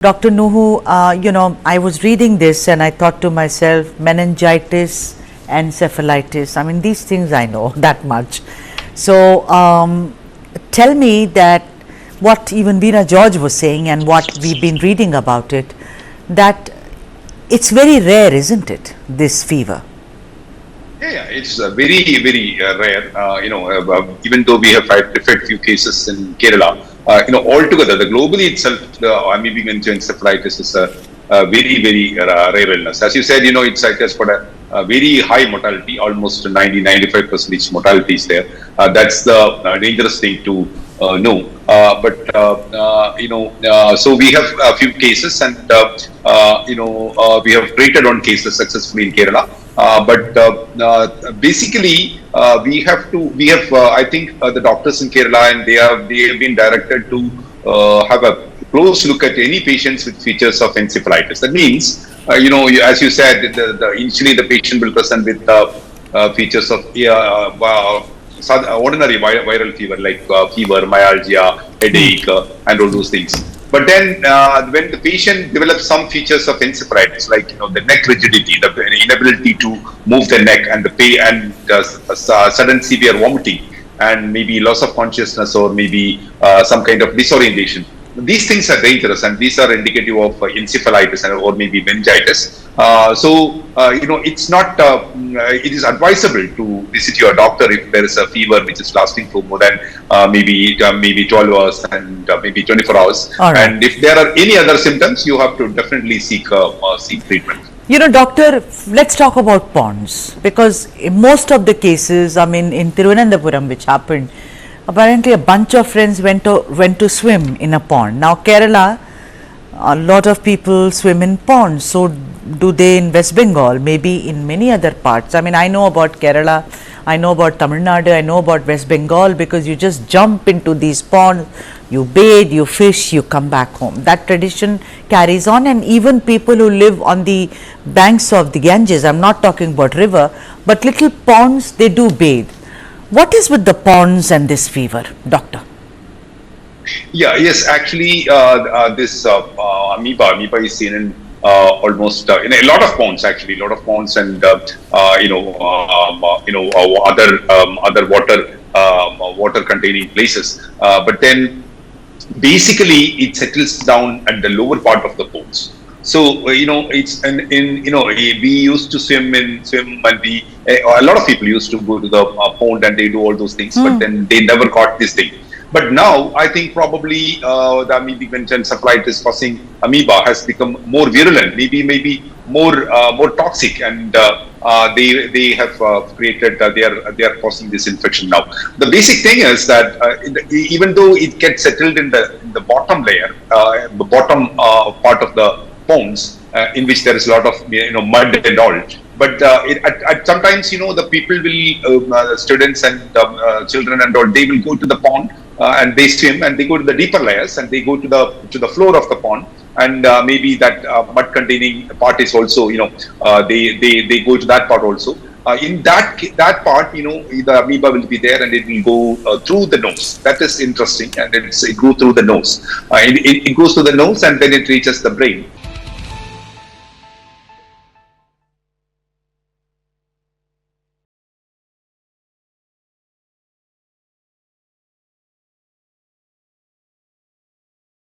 Dr. Nuhu, I was reading this and I thought to myself, meningitis, encephalitis, I mean, these things I know that much. So, tell me that what even Veena George was saying and what we've been reading about it, that it's very rare, isn't it, this fever? Yeah, it's very, very rare. Even though we have had few cases in Kerala, altogether, the globally itself, the amoebic meningo encephalitis is a very, very rare illness. As you said, it has got a very high mortality, almost 90-95% mortality is there. That's the dangerous thing to know. So we have a few cases, and we have treated on cases successfully in Kerala. Basically, we have I think the doctors in Kerala, and they have been directed to have a close look at any patients with features of encephalitis. That means, as you said, initially the patient will present with features of ordinary viral fever, like fever, myalgia, headache, and all those things. But then, when the patient develops some features of encephalitis, like the neck rigidity, the inability to move the neck, and the pain, and sudden severe vomiting, and maybe loss of consciousness, or maybe some kind of disorientation. These things are dangerous, and these are indicative of encephalitis or maybe meningitis. It's not. It is advisable to visit your doctor if there is a fever which is lasting for more than maybe 12 hours and maybe 24 hours. Right. And if there are any other symptoms, you have to definitely seek treatment. Doctor, let's talk about ponds, because in most of the cases, I mean, in Thiruvananthapuram, which happened, apparently a bunch of friends went to swim in a pond. Now, Kerala, a lot of people swim in ponds. So, do they in West Bengal? Maybe in many other parts. I mean, I know about Kerala, I know about Tamil Nadu, I know about West Bengal, because you just jump into these ponds, you bathe, you fish, you come back home. That tradition carries on, and even people who live on the banks of the Ganges, I'm not talking about river, but little ponds, they do bathe. What is with the ponds and this fever, doctor? Yeah, yes, actually, this amoeba is seen in almost in a lot of ponds, actually, and other water containing places. But then, basically, it settles down at the lower part of the ponds. So it's we used to swim, and a lot of people used to go to the pond and they do all those things, but then they never caught this thing. But now I think probably the amoebic meningo encephalitis causing amoeba has become more virulent, maybe more toxic, and they have created they are causing this infection now. The basic thing is that even though it gets settled in the bottom layer, the bottom part of the ponds, in which there is a lot of mud and all, but at sometimes the people will students and children and all, they will go to the pond and they swim, and they go to the deeper layers, and they go to the floor of the pond, and maybe that mud containing part is also they go to that part also. In that part, the amoeba will be there, and it will go through the nose. That is interesting, and it goes through the nose. It goes to the nose, and then it reaches the brain.